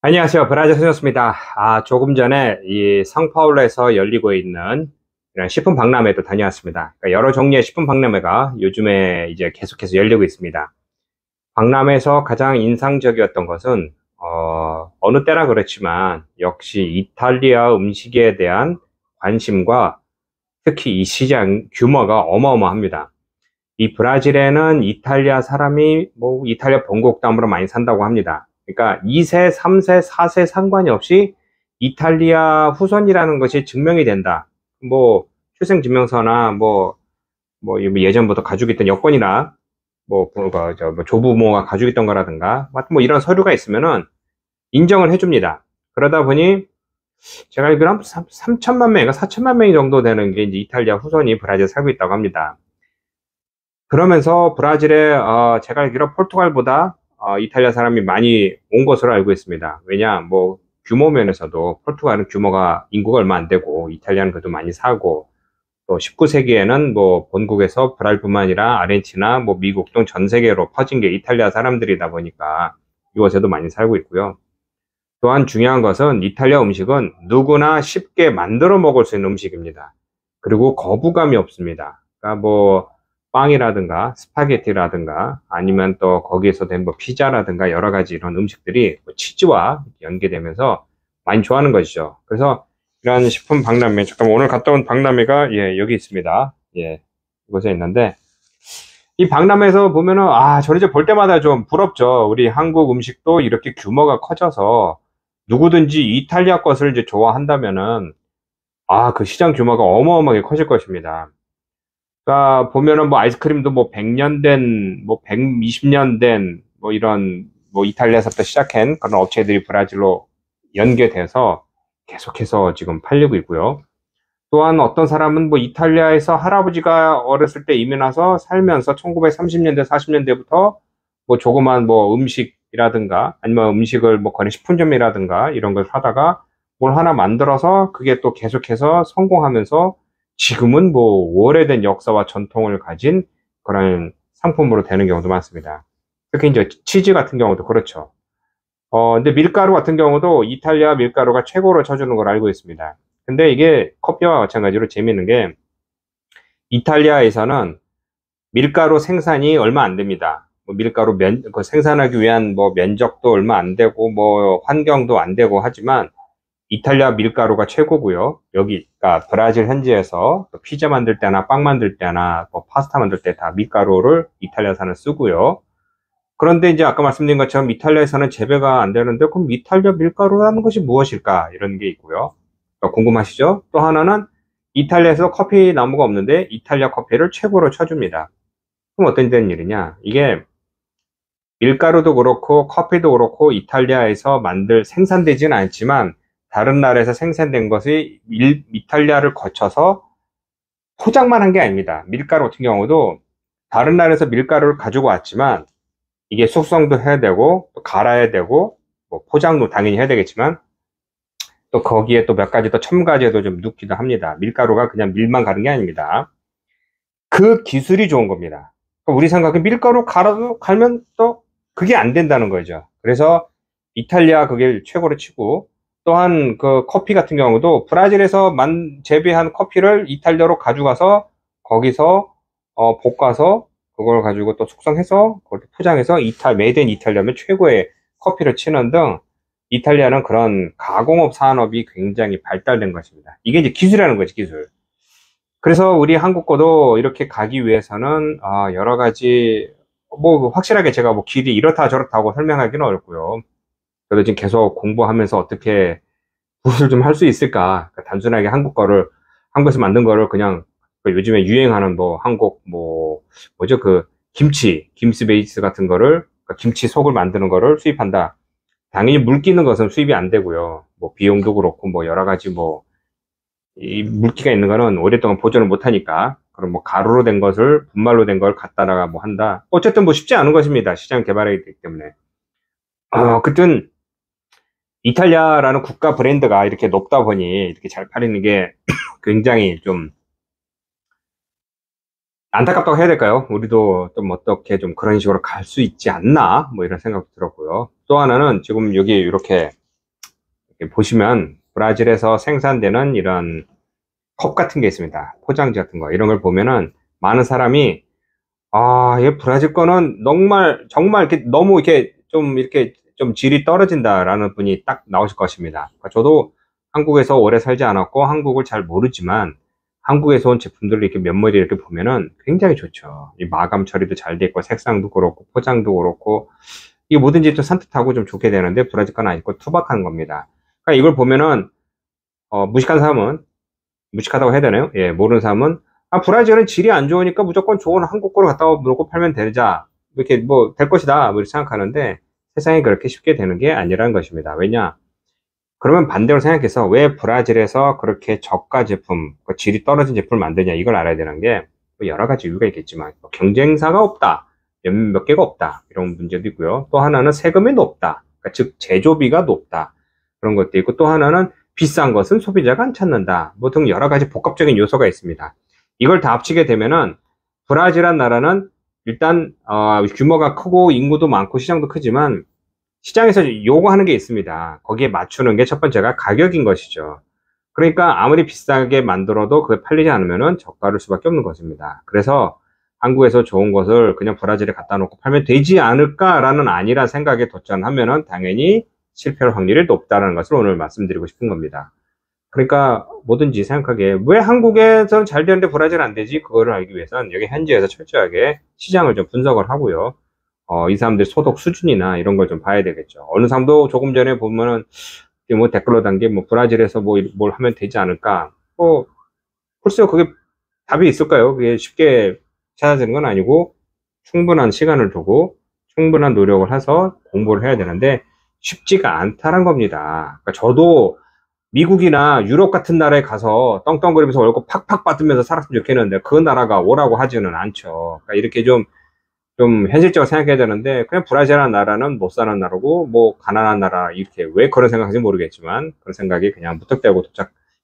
안녕하세요. 브라질 선수입니다. 조금 전에 이 상파울루에서 열리고 있는 이런 식품 박람회도 다녀왔습니다. 그러니까 여러 종류의 식품 박람회가 요즘에 이제 계속해서 열리고 있습니다. 박람회에서 가장 인상적이었던 것은, 어느 때나 그렇지만 역시 이탈리아 음식에 대한 관심과 특히 이 시장 규모가 어마어마합니다. 이 브라질에는 이탈리아 사람이 이탈리아 본국 담으로 많이 산다고 합니다. 그러니까 2세, 3세, 4세 상관이 없이 이탈리아 후손이라는 것이 증명이 된다. 출생증명서나 예전부터 가지고 있던 여권이나 조부모가 가지고 있던 거라든가 이런 서류가 있으면은 인정을 해줍니다. 그러다 보니 제가 알기로 3천만 명인가 4천만 명이 정도 되는 게 이제 이탈리아 후손이 브라질에 살고 있다고 합니다. 그러면서 브라질에 제가 알기로 포르투갈보다 이탈리아 사람이 많이 온 것으로 알고 있습니다. 왜냐, 규모 면에서도 포르투갈은 규모가 인구가 얼마 안 되고 이탈리아는 그래도 많이 사고 또 19세기에는 본국에서 브라질뿐만 아니라 아르헨티나, 미국 등 전 세계로 퍼진 게 이탈리아 사람들이다 보니까 이곳에도 많이 살고 있고요. 또한 중요한 것은 이탈리아 음식은 누구나 쉽게 만들어 먹을 수 있는 음식입니다. 그리고 거부감이 없습니다. 그러니까 빵이라든가 스파게티라든가 아니면 또 거기에서 된 피자라든가 여러 가지 이런 음식들이 치즈와 연계되면서 많이 좋아하는 것이죠. 그래서 이런 식품 박람회, 잠깐 오늘 갔다 온 박람회가 여기 있습니다. 이곳에 있는데 이 박람회에서 보면은 저는 이제 볼 때마다 좀 부럽죠. 우리 한국 음식도 이렇게 규모가 커져서 누구든지 이탈리아 것을 이제 좋아한다면은 그 시장 규모가 어마어마하게 커질 것입니다. 그러니까 보면은 아이스크림도 100년 된, 120년 된, 이런, 이탈리아에서부터 시작한 그런 업체들이 브라질로 연계돼서 계속해서 지금 팔리고 있고요. 또한 어떤 사람은 이탈리아에서 할아버지가 어렸을 때 이민 와서 살면서 1930년대, 40년대부터 조그만 음식이라든가 아니면 음식을 거래 식품점이라든가 이런 걸 하다가 뭘 하나 만들어서 그게 또 계속해서 성공하면서 지금은 오래된 역사와 전통을 가진 그런 상품으로 되는 경우도 많습니다. 특히 이제 치즈 같은 경우도 그렇죠. 근데 밀가루 같은 경우도 이탈리아 밀가루가 최고로 쳐주는 걸 알고 있습니다. 근데 이게 커피와 마찬가지로 재미있는 게 이탈리아에서는 밀가루 생산이 얼마 안 됩니다. 밀가루 생산하기 위한 면적도 얼마 안 되고 환경도 안 되고 하지만 이탈리아 밀가루가 최고고요. 여기가 브라질 현지에서 피자 만들 때나 빵 만들 때나 파스타 만들 때 다 밀가루를 이탈리아산을 쓰고요. 그런데 이제 아까 말씀드린 것처럼 이탈리아에서는 재배가 안 되는데 그럼 이탈리아 밀가루라는 것이 무엇일까? 이런 게 있고요. 궁금하시죠? 또 하나는 이탈리아에서 커피 나무가 없는데 이탈리아 커피를 최고로 쳐줍니다. 그럼 어떤 되는 일이냐? 이게 밀가루도 그렇고 커피도 그렇고 이탈리아에서 생산되지는 않지만 다른 나라에서 생산된 것이 이탈리아를 거쳐서 포장만 한 게 아닙니다. 밀가루 같은 경우도 다른 나라에서 밀가루를 가지고 왔지만 이게 숙성도 해야 되고 또 갈아야 되고 포장도 당연히 해야 되겠지만 또 거기에 또 몇 가지 더 첨가제도 좀 넣기도 합니다. 밀가루가 그냥 밀만 가는 게 아닙니다. 그 기술이 좋은 겁니다. 우리 생각에 밀가루 갈면 또 그게 안 된다는 거죠. 그래서 이탈리아 그게 최고로 치고 또한 그 커피 같은 경우도 브라질에서 재배한 커피를 이탈리아로 가져가서 거기서 볶아서 그걸 가지고 또 숙성해서 그걸 포장해서 메이드 인 이탈리아면 최고의 커피를 치는 등 이탈리아는 그런 가공업 산업이 굉장히 발달된 것입니다. 이게 이제 기술이라는 거지, 기술. 그래서 우리 한국 거도 이렇게 가기 위해서는 여러 가지 확실하게 제가 길이 이렇다 저렇다 하고 설명하기는 어렵고요. 저도 지금 계속 공부하면서 어떻게 무엇을 좀 할 수 있을까. 그러니까 단순하게 한국에서 만든 거를 그냥 요즘에 유행하는 한국 뭐죠 김치 베이스 같은 거를 그러니까 김치 속을 만드는 거를 수입한다. 당연히 물 끼는 것은 수입이 안 되고요. 비용도 그렇고 여러 가지 이 물기가 있는 거는 오랫동안 보존을 못 하니까 그럼 가루로 된 것을 분말로 된 걸 갖다가 한다. 어쨌든 쉽지 않은 것입니다. 시장 개발하기 때문에. 그땐 이탈리아라는 국가 브랜드가 이렇게 높다 보니 이렇게 잘 팔리는 게 굉장히 좀 안타깝다고 해야 될까요? 우리도 좀 그런 식으로 갈 수 있지 않나? 이런 생각도 들었고요. 또 하나는 지금 여기 이렇게 보시면 브라질에서 생산되는 이런 컵 같은 게 있습니다. 포장지 같은 거. 이런 걸 보면은 많은 사람이, 아, 얘 브라질 거는 정말 이렇게 너무 이렇게 좀 질이 떨어진다라는 분이 딱 나오실 것입니다. 그러니까 저도 한국에서 오래 살지 않았고 한국을 잘 모르지만 한국에서 온 제품들을 이렇게 몇몇 이렇게 보면은 굉장히 좋죠. 이 마감 처리도 잘 돼 있고 색상도 그렇고 포장도 그렇고 이게 뭐든지 좀 산뜻하고 좀 좋게 되는데 브라질 건 아니고 투박한 겁니다. 그러니까 이걸 보면은 무식한 사람은 무식하다고 해야 되나요? 예, 모르는 사람은 아, 브라질은 질이 안 좋으니까 무조건 좋은 한국 거로 갖다 놓고 팔면 되자. 이렇게 뭐 될 것이다. 뭐 이렇게 생각하는데 세상이 그렇게 쉽게 되는 게 아니라는 것입니다. 왜냐? 그러면 반대로 생각해서 왜 브라질에서 그렇게 저가 제품, 질이 떨어진 제품을 만드냐 이걸 알아야 되는 게 여러 가지 이유가 있겠지만 경쟁사가 없다. 몇 개가 없다. 이런 문제도 있고요. 또 하나는 세금이 높다. 그러니까 즉 제조비가 높다. 그런 것도 있고 또 하나는 비싼 것은 소비자가 안 찾는다. 뭐 등 여러 가지 복합적인 요소가 있습니다. 이걸 다 합치게 되면은 브라질이란 나라는 일단 규모가 크고 인구도 많고 시장도 크지만 시장에서 요구하는 게 있습니다. 거기에 맞추는 게 첫 번째가 가격인 것이죠. 그러니까 아무리 비싸게 만들어도 그게 팔리지 않으면 저가를 수밖에 없는 것입니다. 그래서 한국에서 좋은 것을 그냥 브라질에 갖다 놓고 팔면 되지 않을까라는 아니라 생각에 도전하면은 당연히 실패할 확률이 높다는 것을 오늘 말씀드리고 싶은 겁니다. 그러니까 뭐든지 생각하기에 왜 한국에서는 잘 되는데 브라질 안 되지? 그거를 알기 위해서는 여기 현지에서 철저하게 시장을 좀 분석을 하고요. 이 사람들의 소득 수준이나 이런 걸 좀 봐야 되겠죠. 어느 사람도 조금 전에 보면은 뭐 댓글로 단게 뭐 브라질에서 뭘 하면 되지 않을까? 글쎄요, 그게 답이 있을까요? 그게 쉽게 찾아지는 건 아니고 충분한 시간을 두고 충분한 노력을 해서 공부를 해야 되는데 쉽지가 않다는 겁니다. 그러니까 저도 미국이나 유럽 같은 나라에 가서 떵떵거리면서 월급 팍팍 받으면서 살았으면 좋겠는데 그 나라가 오라고 하지는 않죠. 그러니까 이렇게 좀 현실적으로 생각해야 되는데 그냥 브라질이라는 나라는 못 사는 나라고 뭐 가난한 나라 이렇게 왜 그런 생각하는지 모르겠지만 그런 생각이 그냥 무턱대고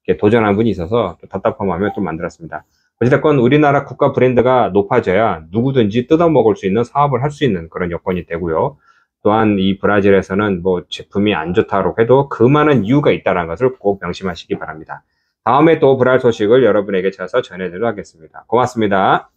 이렇게 도전한 분이 있어서 또 답답한 마음에 또 만들었습니다. 어찌됐건 우리나라 국가 브랜드가 높아져야 누구든지 뜯어먹을 수 있는 사업을 할 수 있는 그런 여건이 되고요. 또한 이 브라질에서는 뭐 제품이 안 좋다고 해도 그 많은 이유가 있다는 것을 꼭 명심하시기 바랍니다. 다음에 또 브라질 소식을 여러분에게 찾아서 전해드리도록 하겠습니다. 고맙습니다.